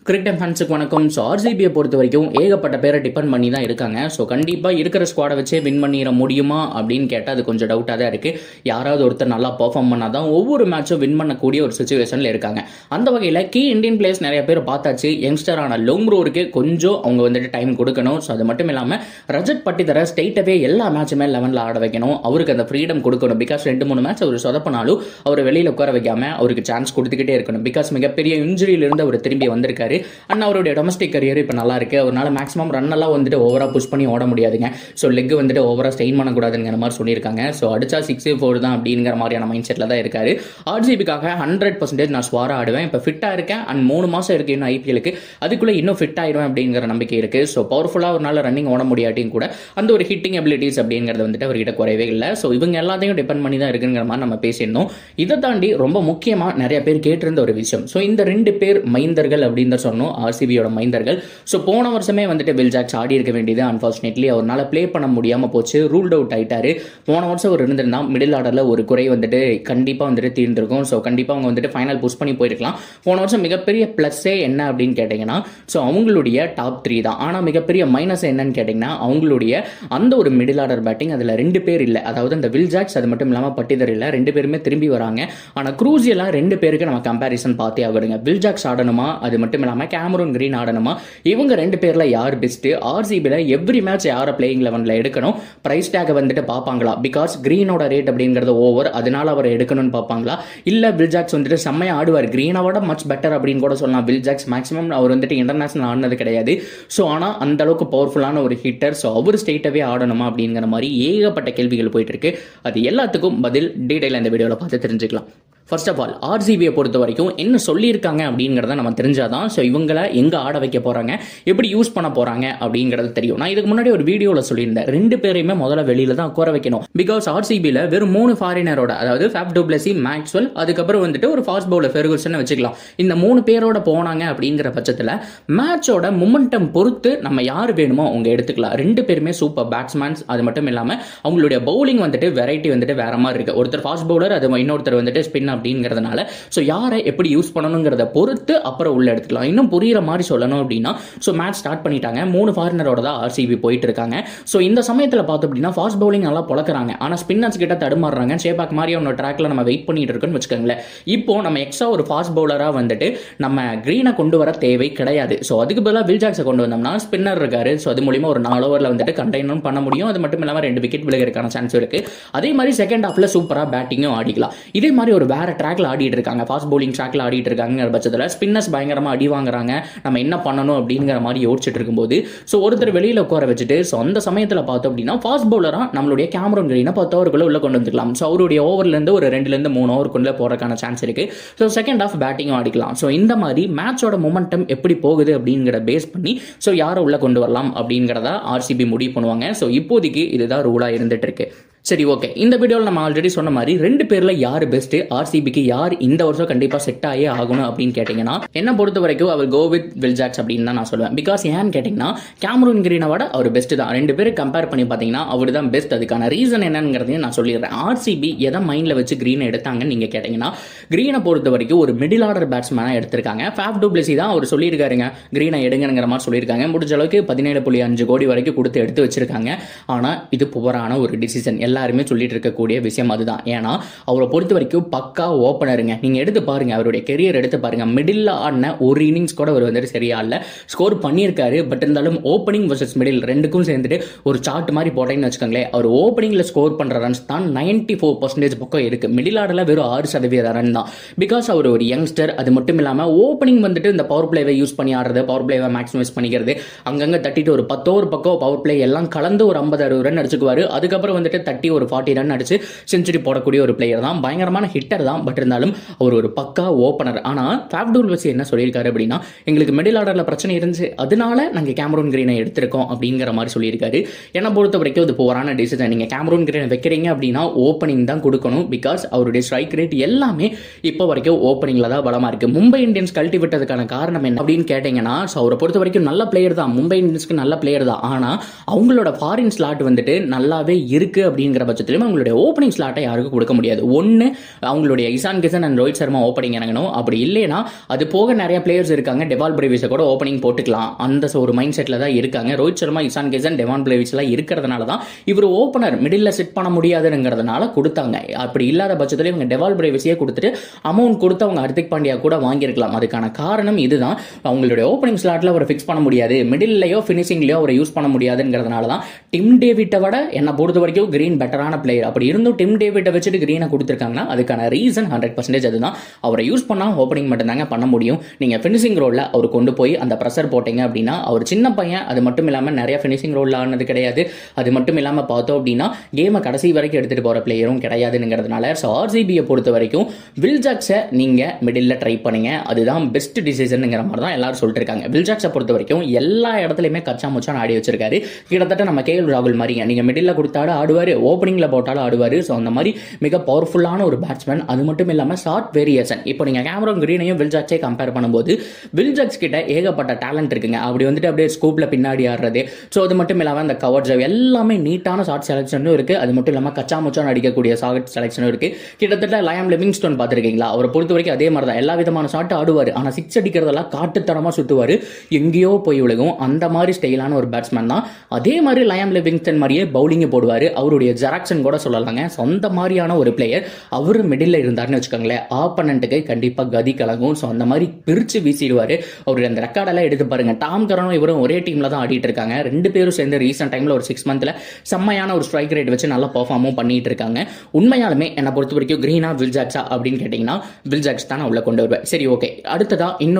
Cricket ஃபேன்ஸுக்கு வணக்கம். So ஆர்சிபியை பொறுத்த வரைக்கும் ஏகப்பட்ட பேரை டிபெண்ட் பண்ணி தான் இருக்காங்க. ஸோ கண்டிப்பாக இருக்கிற ஸ்குவாடை வச்சே வின் பண்ணிட முடியுமா அப்படின்னு கேட்டால் அது கொஞ்சம் டவுட்டாக தான் இருக்குது. யாராவது ஒருத்தர் நல்லா பர்ஃபார்ம் பண்ணால் தான் ஒவ்வொரு மேட்சும் வின் பண்ணக்கூடிய ஒரு சுச்சுவேஷனில் இருக்காங்க. அந்த வகையில் கீ இந்தியன் பிளேயர்ஸ் நிறைய பேர் பார்த்தாச்சு. யங்ஸ்டரான லோங்ரோருக்கு கொஞ்சம் அவங்க வந்துட்டு டைம் கொடுக்கணும். ஸோ அது மட்டும் இல்லாமல் ரஜத் பட்டிதரை ஸ்டேட்டாகவே எல்லா மேட்சுமே 11ல் ஆட வைக்கணும். அவருக்கு அந்த ஃப்ரீடம் கொடுக்கணும். பிகாஸ் 2-3 மேட்ச் அவர் சொதப்பினாலும் அவர் வெளியில் உட்கார வைக்காம அவருக்கு சான்ஸ் கொடுத்துக்கிட்டே இருக்கணும். பிகாஸ் மிகப்பெரிய இன்ஜுரியிலிருந்து அவர் திரும்பி வந்திருக்காரு. அண்ட் அவருடைய டொமஸ்டிக் கரியர் இப்போ நல்லா இருக்கு. அவரால் மேக்ஸிமம் ரன்னெல்லாம் வந்துட்டு ஓவரா புஷ் பண்ணி ஓட முடியாதுங்க. ஸோ லெக் வந்துட்டு ஓவரா ஸ்ட்ரெயின் பண்ணக்கூடாதுங்கிற மாதிரி சொல்லியிருக்காங்க. ஸோ அடிச்சா 6-4 தான் அப்படிங்கிற மாதிரியான மைண்ட் செட்டில் தான் இருக்காரு. ஆர்சிபிக்காக 100% நான் ஸ்வாரா ஆடுவேன். இப்போ ஃபிட்டாக இருக்கேன் அண்ட் 3 மாதம் இருக்கு இன்னும் ஐபிஎலுக்கு. அதுக்குள்ளே இன்னும் ஃபிட் ஆயிடுவேன் அப்படிங்கிற நம்பிக்கை இருக்கு. ஸோ பவர்ஃபுல்லாக ஒரு நாள் ரன்னிங் ஓட முடியாட்டியும் கூட அந்த ஒரு ஹிட்டிங் அபிலிட்டிஸ் அப்படிங்கிறது வந்துட்டு அவர்கிட்ட குறையவே இல்லை. ஸோ இவங்க எல்லாத்தையும் டிபெண்ட் பண்ணி தான் இருக்குங்கிற மாதிரி நம்ம பேசியிருந்தோம். இதை தாண்டி ரொம்ப முக்கியமாக நிறைய பேர் கேட்டிருந்த ஒரு விஷயம். ஸோ இந்த 2 பேர் மைந்தர்கள் அப்படின்னு தான் சொன்னோம். ஆர்சிபியோட மைந்தர்கள். ஸோ போன வருஷமே வந்துட்டு வில் ஜாக்ஸ் ஆடி இருக்க வேண்டியது. அன்பார்ச்சுனேட்லி அவரால் ப்ளே பண்ண முடியாமல் போச்சு. ரூல்ட் அவுட் ஆயிட்டாரு. போன வருஷம் ஒரு இருந்திருந்தா மிடில் ஆர்டரில் ஒரு குறை வந்துட்டு கண்டிப்பாக வந்துட்டு தீர்ந்திருக்கும். ஸோ கண்டிப்பாக அவங்க வந்துட்டு ஃபைனல் புஷ் பண்ணி போயிருக்கலாம். போன வருஷம் மிகப்பெரிய ப்ளஸ்ஸே என்ன அப்படின்னு கேட்டிங்கன்னா ஸோ அவங்களுடைய டாப் 3 தான். ஆனால் மிகப்பெரிய மைனஸ் என்னன்னு கேட்டிங்கன்னா அவங்களுடைய அந்த ஒரு மிடில் ஆர்டர் பேட்டிங் அதில் 2 பேர் இல்லை. அதாவது அந்த வில் ஜாக்ஸ் அது மட்டும் இல்லாமல் பட்டிதர் இல்லை. 2 பேருமே திரும்பி வராங்க. ஆனால் க்ரூசியெல்லாம் 2 பேருக்கு நம்ம கம்பேரிசன் பார்த்தே ஆகிடுங்க. வில் ஜாக்ஸ் ஆடணுமா, அது மட்டும் இல்லாமல் கேமரூன் கிரீன் ஆடணுமா, இவங்க 2 பேர்ல யார் பெஸ்ட்? ஆர்சிபில எவ்ரி மேட்ச் யாரை பிளேயிங் 11ல எடுக்கணும், பிரைஸ் டேக் வந்துட்டு பார்ப்பாங்களா? பிகாஸ் கிரீனோட ரேட் அப்படிங்கிறது ஓவர், அதனால அவர் எடுக்கணும்னு பார்ப்பாங்களா? இல்ல வில் ஜாக்ஸ் வந்துட்டு செம்மையா ஆடுவார், கிரீனோட மச் பெட்டர் அப்படின்னு கூட சொல்லலாம். வில் ஜாக்ஸ் மேக்ஸிமம் அவர் வந்துட்டு இன்டர்நேஷனல் ஆடினது கிடையாது. ஸோ ஆனால் அந்த அளவுக்கு பவர்ஃபுல்லான ஒரு ஹிட்டர். ஸோ அவர் ஸ்டேட்டாவே ஆடணுமா அப்படிங்கிற மாதிரி ஏகப்பட்ட கேள்விகள் போயிட்டு இருக்கு. அது எல்லாத்துக்கும் பதில் டீடைல் இந்த வீடியோவில் பார்த்து தெரிஞ்சுக்கலாம். ஃபர்ஸ்ட் ஆஃப் ஆல் ஆர்சிபியை பொறுத்த வரைக்கும் என்ன சொல்லியிருக்காங்க அப்படிங்கிறத நம்ம தெரிஞ்சாதான் ஸோ இவங்களை எங்கே ஆட வைக்க போகிறாங்க, எப்படி யூஸ் பண்ண போகிறாங்க அப்படிங்கிறது தெரியும். நான் இதுக்கு முன்னாடி ஒரு வீடியோவில் சொல்லியிருந்தேன், 2 பேரையுமே முதல்ல வெளியில தான் உட்கார வைக்கணும். பிகாஸ் ஆர்சிபியில் வெறும் 3 ஃபாரினரோட, அதாவது ஃபேப் டு பிளஸி, மேக்ஸ்வெல், அதுக்கப்புறம் வந்துட்டு ஒரு ஃபாஸ்ட் பவுலர் ஃபெர்குசன் வச்சுக்கலாம். இந்த 3 பேரோட போனாங்க அப்படிங்கிற பட்சத்தில் மேட்சோட மொமெண்டம் பொறுத்து நம்ம யார் வேணுமோ அவங்க எடுத்துக்கலாம். 2 பேருமே சூப்பர் பேட்ஸ்மேன்ஸ். அது மட்டும் இல்லாமல் அவங்களுடைய பவுலிங் வந்துட்டு வெரைட்டி வந்துட்டு வேற மாதிரி இருக்கு. ஒருத்தர் ஃபாஸ்ட் பவுலர், அது இன்னொருத்தர் வந்துட்டு ஸ்பின் அப்படிங்கிறதுனால ஸோ யாரை எப்படி யூஸ் பண்ணணுங்கிறத பொறுத்து அப்புறம் உள்ள எடுத்துக்கலாம். இன்னும் புரியுற மாதிரி சொல்லணும் அப்படின்னா ஸோ மேட்ச் ஸ்டார்ட் பண்ணிட்டாங்க. 3 ஃபாரினரோட தான் ஆர்சிபி போயிட்டு இருக்காங்க. ஸோ இந்த சமயத்தில் பார்த்தோம் அப்படின்னா ஃபாஸ்ட் பவுலிங் நல்லா பொழக்கிறாங்க. ஆனால் ஸ்பின்னர்ஸ் கிட்ட தடுமாறுறாங்க. சேபாக் மாதிரி அவனோட ட்ராக்ல நம்ம வெயிட் பண்ணிட்டு இருக்கோம்னு வச்சுக்கோங்களேன். இப்போ நம்ம எக்ஸ்ட்ரா ஒரு ஃபாஸ்ட் பவுலராக வந்துட்டு நம்ம கிரீனை கொண்டு வர தேவை கிடையாது. ஸோ அதுக்கு பதிலாக வில் ஜாக்ஸை கொண்டு வந்தோம்னா ஸ்பின்னர் இருக்காரு. ஸோ அது மூலியமா ஒரு 4 ஓவரில் வந்துட்டு கண்டெய்னும் பண்ண முடியும். அது மட்டும் இல்லாமல் 2 விக்கெட் விழுகிறதுக்கான சான்ஸ் இருக்கு. அதே மாதிரி செகண்ட் ஹாஃப்ல சூப்பராக பேட்டிங்கும் ஆடிக்கலாம். இதே மாதிரி ஒரு வேற ட்ராக்ல ஆடிட்டு இருக்காங்க, ஃபாஸ்ட் பவுலிங் ட்ராக்ல ஆடிட்டு இருக்காங்க பட்சத்தில் ஸ்பின்னர்ஸ் பயங்கரமா அடி வாங்குறாங்க. நம்ம என்ன பண்ணணும் அப்படிங்கிற மாதிரி யோசிச்சுட்டு இருக்கும்போது ஸோ ஒருத்தர் வெளியில உட்கார வச்சுட்டு ஸோ அந்த சமயத்தில் பார்த்தோம் அப்படின்னா ஃபாஸ்ட் பவுலரா நம்மளுடைய கேமரூன் கிரீனை 10 ஓவருக்குள்ள உள்ள கொண்டு வந்துக்கலாம். ஸோ அவருடைய ஓவர்ல இருந்து ஒரு 2-3 ஓவருக்குள்ள போறதுக்கான சான்ஸ் இருக்கு. ஸோ செகண்ட் ஹாஃப் பேட்டிங்கும் ஆடிக்கலாம். ஸோ இந்த மாதிரி மேட்சோட மொமெண்டம் எப்படி போகுது அப்படிங்கிற பேஸ் பண்ணி ஸோ யாரை உள்ள கொண்டு வரலாம் அப்படிங்கிறத ஆர்சிபி முடிவு பண்ணுவாங்க. ஸோ இப்போதைக்கு இதுதான் ரூலா இருந்துட்டு இருக்கு. சரி, ஓகே. இந்த வீடியோவில் நம்ம ஆல்ரெடி சொன்ன மாதிரி 2 பேர்ல யார் பெஸ்ட், ஆர்சிபிக்கு யார் இந்த வருஷம் கண்டிப்பா செட் ஆகி ஆகணும் அப்படின்னு கேட்டீங்கன்னா என்ன பொறுத்த வரைக்கும் அவர் கோ வித் வில் ஜாக்ஸ் அப்படின்னு தான் நான் சொல்லுவேன். பிகாஸ் ஏன்னு கேட்டீங்கன்னா கேமரூன் கிரீனை விட அவர் பெஸ்ட் தான். 2 பேரும் கம்பேர் பண்ணி பார்த்தீங்கன்னா அவர் தான் பெஸ்ட். அதுக்கான ரீசன் என்னங்கிறதையும் நான் சொல்லிடுறேன். ஆர்சிபி எதை மைண்ட்ல வச்சு கிரீனை எடுத்தாங்கன்னு நீங்க கேட்டீங்கன்னா கிரீனை பொறுத்த வரைக்கும் ஒரு மிடில் ஆர்டர் பேட்ஸ்மேனா எடுத்திருக்காங்க. ஃபேப் டு பிளஸி தான் அவர் சொல்லியிருக்காருங்க, கிரீனை எடுங்கிற மாதிரி சொல்லியிருக்காங்க. முடிஞ்ச அளவுக்கு 17.5 கோடி வரைக்கும் கொடுத்து எடுத்து வச்சிருக்காங்க. ஆனா இது புவரான ஒரு டிசிஷன். எல்லாருமே சொல்லிட்டு இருக்கக்கூடிய விஷயம் அதுதான். ஏன்னா அவரை பொறுத்த வரைக்கும் பக்கா ஓப்பனருங்க. நீங்க எடுத்து பாருங்க, அவருடைய கெரியர் எடுத்து பாருங்க. மிடில் ஆடின ஒரு இன்னிங்ஸ் கூட அவர் வந்துட்டு சரியா இல்ல, ஸ்கோர் பண்ணியிருக்காரு. பட் இருந்தாலும் ஓப்பனிங் வர்சஸ் மிடில் 2க்கும் சேர்ந்துட்டு ஒரு சார்ட் மாதிரி போட்டேன்னு வச்சுக்கோங்களேன், அவர் ஓப்பனிங்ல ஸ்கோர் பண்ற ரன்ஸ் தான் 94% பக்கம் இருக்கு. மிடில் ஆர்டர்ல வெறும் 6% ரன் தான். பிகாஸ் அவர் ஒரு யங்ஸ்டர். அது மட்டும் இல்லாம ஓப்பனிங் வந்துட்டு இந்த பவர் பிளேவை யூஸ் பண்ணி ஆடுறது, பவர் பிளேவை மேக்ஸிமைஸ் பண்ணிக்கிறது, அங்கங்க தட்டிட்டு ஒரு 10 ஓவர் பக்கம் பவர் பிளே எல்லாம் கலந்து ஒரு 50-60 ரன் அடிச்சுக்குவாரு. அதுக்கப்புறம் வந்துட்டு தட்டி ஒரு 40 ரன் அடிச்சு செஞ்சுரி போடக்கூடிய ஒரு பிளேயர் தான். பயங்கரமான ஹிட்டர் தான். பட் இருந்தாலும் அவர் ஒரு பக்கா ஓப்பனர். ஆனா ஃபேப் டு பிளஸி என்ன சொல்லியிருக்காரு அப்படின்னா எங்களுக்கு மிடில் ஆர்டர்ல பிரச்சனை இருந்துச்சு, அதனால நாங்க கேமரூன் கிரீனை எடுத்திருக்கோம் அப்படிங்கிற மாதிரி சொல்லியிருக்காரு. என்ன பொறுத்த வரைக்கும் இது போரான டிசிஷன். நீங்க கேமரூன் கிரீனை வைக்கிறீங்க அப்படின்னா ஓப்பனிங் தான் கொடுக்கணும். பிகாஸ் அவருடைய ஸ்ட்ரைக் ரேட் எல்லாமே இப்போ வரைக்கும் ஓப்பனிங்ல தான் பலமா இருக்கு. மும்பை இந்தியன்ஸ் கழட்டி விட்டதுக்கான காரணம் என்ன அப்படின்னு கேட்டீங்கன்னா அவரை பொறுத்த வரைக்கும் நல்ல பிளேயர் தான். மும்பை இந்தியன்ஸ்க்கு நல்ல பிளேயர் தான். ஆனா அவங்களோட ஃபாரின் ஸ்லாட் வந்துட்டு நல்லாவே இருக்கு அப்படிங்கிற அப்படிங்கிற பட்சத்திலும் அவங்களுடைய ஓப்பனிங் ஸ்லாட்டை யாருக்கும் கொடுக்க முடியாது. ஒன்று அவங்களுடைய இசான் கிஷன் அண்ட் ரோஹித் சர்மா ஓப்பனிங் இறங்கணும். அப்படி இல்லைன்னா அது போக நிறைய பிளேயர்ஸ் இருக்காங்க, டெவால் பிரேவிஸை கூட ஓப்பனிங் போட்டுக்கலாம், அந்த ஒரு மைண்ட் செட்டில் தான் இருக்காங்க. ரோஹித் சர்மா, இசான் கிஷன், டெவால் பிரேவிஸ் எல்லாம் இருக்கிறதுனால தான் இவர் ஓப்பனர் மிடில் செட் பண்ண முடியாதுங்கிறதுனால கொடுத்தாங்க. அப்படி இல்லாத பட்சத்தில் இவங்க டெவால் பிரேவிஸையே கொடுத்துட்டு அமௌண்ட் கொடுத்து அவங்க ஹர்திக் பாண்டியா கூட வாங்கியிருக்கலாம். அதுக்கான காரணம் இதுதான். அவங்களுடைய ஓப்பனிங் ஸ்லாட்ல அவரை ஃபிக்ஸ் பண்ண முடியாது, மிடில்லையோ ஃபினிஷிங்லையோ அவரை யூஸ் பண்ண முடியாதுங்கிறதுனால தான் டிம் டேவிட்டை விட என்னை பொறுத்த வரைக்கும் கிரீன் பெட்டரான பிளேயர். அப்படி இருந்தும் டிம் டேவிட்டை வச்சுட்டு கிரீனை கொடுத்துருக்காங்கன்னா அதுக்கான ரீசன் 100% அதுதான். அவரை யூஸ் பண்ணால் ஓப்பனிங் மட்டும்தாங்க பண்ண முடியும். நீங்கள் ஃபினிஷிங் ரோலில் அவர் கொண்டு போய் அந்த ப்ரெஷர் போட்டீங்க அப்படின்னா அவர் சின்ன பையன், அது மட்டும் இல்லாமல் நிறைய ஃபினிஷிங் ரோலில் ஆனது கிடையாது. அது மட்டும் இல்லாமல் பார்த்தோம் அப்படின்னா கேமை கடைசி வரைக்கும் எடுத்துகிட்டு போகிற பிளேயரும் கிடையாதுங்கிறதுனால ஸோ ஆர்சிபியை பொறுத்த வரைக்கும் வில் ஜாக்ஸை நீங்கள் மிடில் ட்ரை பண்ணுங்க, அதுதான் பெஸ்ட் டிசிஷனுங்கிற மாதிரி தான் எல்லாரும் சொல்லிட்டு இருக்காங்க. வில் ஜாக்ஸை பொறுத்த வரைக்கும் எல்லா இடத்துலையுமே கச்சா முச்சான் ஆடி வச்சிருக்காரு. கிட்டத்தட்ட நம்ம கேஎல் ராகுல் மாதிரிங்க, நீங்கள் மிடில் கொடுத்தாலும் ஆடுவார், ஓப்பனிங்கில் போட்டாலும் ஆடுவார். ஸோ அந்த மாதிரி மிக பவர்ஃபுல்லான ஒரு பேட்ஸ்மேன். அது மட்டும் இல்லாமல் ஷார்ட் வேரியேஷன். இப்போ நீங்கள் கேமரன் கிரீனையும் வில் ஜாக்ஸை கம்பேர் பண்ணும்போது வில் ஜாக்ஸ் கிட்ட ஏகப்பட்ட டேலண்ட் இருக்குங்க. அப்படி வந்துட்டு அப்படியே ஸ்கூப்ல பின்னாடி ஆடுறது, ஸோ அது மட்டும் இல்லாமல் அந்த கவர் டிரைவ் எல்லாமே நீட்டான ஷார்ட் செலக்ஷனும் இருக்கு. அது மட்டும் இல்லாமல் கச்சா முச்சான் அடிக்கக்கூடிய ஷார்ட் செலக்ஷனும் இருக்கு. கிட்டத்தட்ட லயம் லிவிங்ஸ்டோன் பார்த்துருக்கீங்களா, அவரை பொறுத்த வரைக்கும் அதே மாதிரி தான் எல்லா விதமான ஷாட் ஆடுவார். ஆனால் சிக்ஸ் அடிக்கிறதெல்லாம் காட்டுத்தனமாக சுற்றுவார், எங்கேயோ போய் விழுகும். அந்த மாதிரி ஸ்டைலான ஒரு பேட்ஸ்மேன் தான். அதே மாதிரி லயம் லிவிங்ஸ்டன் மாதிரியே பவுலிங் போடுவார். அவருடைய ஜெராக்சன் கூட சொல்லலாங்க. சொந்த மாதிரியான ஒரு பிளேயர். அவர் மிடில் இருந்தார்னு வச்சுக்கோங்களேன், ஆப்பனண்ட்டுக்கு கண்டிப்பாக கதி கலங்கும். ஸோ அந்த மாதிரி பிரித்து வீசிடுவார். அவருடைய அந்த ரெக்கார்டெல்லாம் எடுத்து பாருங்க. டாம் கரனும் இவரும் ஒரே டீமில் தான் ஆடிட்டு இருக்காங்க. ரெண்டு பேரும் சேர்ந்து ரீசெண்ட் டைமில் ஒரு 6 மந்த்ல செம்மையான ஒரு ஸ்ட்ரைக் ரேட் வச்சு நல்லா பர்ஃபார்மும் பண்ணிட்டு இருக்காங்க. உண்மையாலுமே என்னை பொறுத்த வரைக்கும் கிரீனா வில் ஜாக்ஸா அப்படின்னு கேட்டிங்கன்னா வில் ஜாக்ஸ் தான் நான் உள்ள கொண்டு வருவேன். சரி, ஓகே. அடுத்ததா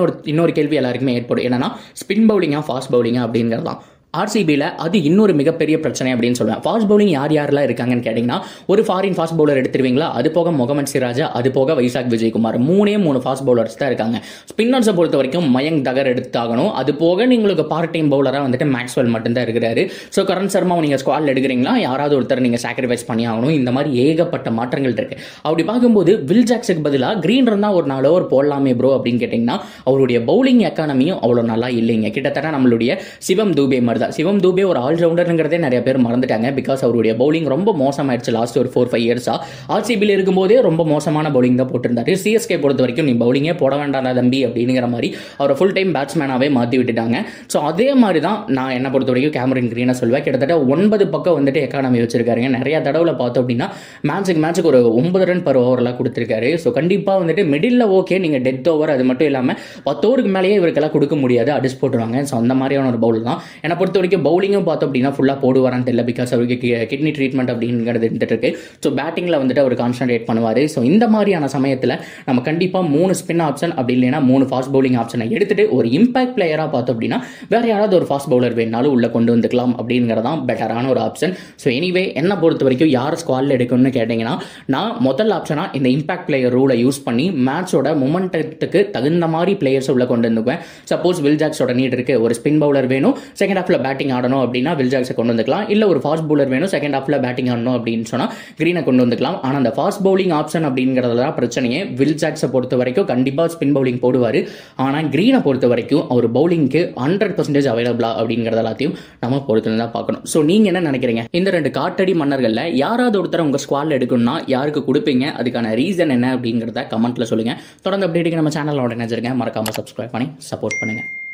இன்னொரு கேள்வி எல்லாருக்குமே ஏற்படும். என்னன்னா ஸ்பின் பவுலிங்கா ஃபாஸ்ட் பவுலிங்கா அப்படிங்கிறது தான். ஆர்சிபியில் அது இன்னொரு மிகப்பெரிய பிரச்சனை அப்படின்னு சொல்லுவேன். ஃபாஸ்ட் பவுலிங் யாரெல்லாம் இருக்காங்கன்னு கேட்டிங்கன்னா ஒரு ஃபாரின் ஃபாஸ்ட் பவுலர் எடுத்துருவீங்களா, அது போக முகமது சிராஜா, அது போக வைசாக் விஜயகுமார், 3 ஃபாஸ்ட் பவுலர்ஸ் தான் இருக்காங்க. ஸ்பின்னர்ஸை பொறுத்த வரைக்கும் மயங்க் தகர் எடுத்தாகணும். அது போக உங்களுக்கு பார்ட் டைம் பவுலராக வந்துட்டு மேக்ஸ்வெல் மட்டும்தான் இருக்கிறாரு. ஸோ கரண் சர்மா நீங்கள் ஸ்குவாடில் எடுக்கிறீங்களா, யாராவது ஒருத்தர் நீங்கள் சாக்ரிஃபைஸ் பண்ணி ஆகணும். இந்த மாதிரி ஏகப்பட்ட மாற்றங்கள் இருக்கு. அப்படி பார்க்கும்போது வில் ஜாக்ஸுக்கு பதிலாக கிரீன் இருந்தால் ஒரு 4 ஓவர் போடலாமே ப்ரோ அப்படின்னு கேட்டிங்கன்னா அவருடைய பவுலிங் எக்கானமியும் அவ்வளோ நல்லா இல்லைங்க. கிட்டத்தட்ட நம்மளுடைய சிவம் தூபே மாதிரி. சிவம் தூபே ஒரு ஆல்ரவுண்டர்ங்கிறதே நிறைய பேர் மறந்துட்டாங்க. பிகாஸ் அவருடைய பவுலிங் ரொம்ப மோசமாயிடுச்சு லாஸ்ட் ஒரு 4-5 இயர்ஸா. ஆர்சிபியில் இருக்கும்போதே ரொம்ப மோசமான பவுலிங் தான் போட்டிருந்தாரு. சிஎஸ்கே பொறுத்த வரைக்கும் நீ பவுலிங்கே போட வேண்டாம் தம்பி அப்படிங்கிற மாதிரி அவரை ஃபுல் டைம் பேட்ஸ்மேனாகவே மாற்றி விட்டுட்டாங்க. ஸோ அதே மாதிரி தான் நான் என்ன பொறுத்த வரைக்கும் கேமரன் கிரீனை சொல்வேன். கிட்டத்தட்ட 9 பக்கம் வந்துட்டு எக்கானமி வச்சிருக்காருங்க. நிறைய தடவை பார்த்தோம் அப்படின்னா மேட்சுக்கு ஒரு 9 ரன் பர் ஓவர்லாம் கொடுத்துருக்காரு. ஸோ கண்டிப்பாக வந்துட்டு மிடில் ஓகே, நீங்கள் டெத் ஓவர் அது மட்டும் இல்லாமல் 10 ஓவருக்கு மேலேயே இவருக்கெல்லாம் கொடுக்க முடியாது, அடிச்சு போட்டுருவாங்க. ஸோ அந்த மாதிரியான ஒரு பவுலர் தான். என்னை பொறுத்த வரைக்கும் பவுலிங்கும் பார்த்தோம் அப்படின்னா ஃபுல்லாக போடுவாரான்னு தெரியல. பிகாஸ் அவருக்கு கிட்னி ட்ரீட்மெண்ட் அப்படிங்கிறது இருந்துட்டு இருக்கு. ஸோ பேட்டிங்கில் வந்துட்டு அவர் கான்சன்ட்ரேட் பண்ணுவார். ஸோ இந்த மாதிரியான சமயத்தில் நம்ம கண்டிப்பாக 3 ஸ்பின் ஆப்ஷன் அப்படி இல்லைன்னா 3 ஃபாஸ்ட் பவுலிங் ஆப்ஷனை எடுத்துட்டு ஒரு இம்பாக்ட் பிளேயராக பார்த்தோம் அப்படின்னா வேற யாராவது ஒரு ஃபாஸ்ட் பவுலர் வேணாலும் உள்ள கொண்டு வந்துக்கலாம் அப்படிங்கிறதான் பெட்டரான ஒரு ஆப்ஷன். ஸோ எனிவே என்னை பொறுத்த வரைக்கும் யார் ஸ்குவாடில் எடுக்கணும்னு கேட்டிங்கன்னா நான் முதல் ஆப்ஷனாக இந்த இம்பாக்ட் பிளேயர் ரூலை யூஸ் பண்ணி மேட்சோட மொமெண்டத்துக்கு தகுந்த மாதிரி பிளேயர்ஸ் உள்ள கொண்டு வந்துக்குவேன். சப்போஸ் வில் ஜாக்ஸோட நீட் இருக்கு, ஒரு ஸ்பின் பவுலர் வேணும், செகண்ட் ஹாஃப்ல பேட்டிங் ஆடணும் அப்படின்னா வில் ஜாக்ஸை கொண்டு வந்துக்கலாம். இல்லை ஒரு ஃபாஸ்ட் பவுலர் வேணும், செகண்ட் ஹாஃப்ல பேட்டிங் ஆடணும் அப்படின்னு சொன்னால் கிரீனை கொண்டு வந்துக்கலாம். ஆனால் அந்த ஃபாஸ்ட் பவுலிங் ஆப்ஷன் அப்படிங்கிறதுல தான் பிரச்சனையே. வில் ஜாக்ஸை பொறுத்த வரைக்கும் கண்டிப்பாக ஸ்பின் பவுலிங் போடுவார். ஆனால் கிரீனை பொறுத்த வரைக்கும் அவர் பவுலிங்க்கு 100% அவைலபிளா அப்படிங்கிறது எல்லாத்தையும் நம்ம பொறுத்து தான் பார்க்கணும். ஸோ நீங்கள் என்ன நினைக்கிறீங்க? இந்த 2 காட்டடி மன்னர்களில் யாராவது ஒருத்தர் உங்கள் ஸ்குவாடில் எடுக்கணும்னா யாருக்கு கொடுப்பீங்க? அதுக்கான ரீசன் என்ன அப்படிங்கிறத கமெண்ட்ல சொல்லுங்கள். தொடர்ந்து அப்டேட்டுக்கு நம்ம சேனலோட நினைச்சிருக்கேன். மறக்காமல் சப்ஸ்கிரைப் பண்ணி சப்போர்ட் பண்ணுங்கள்.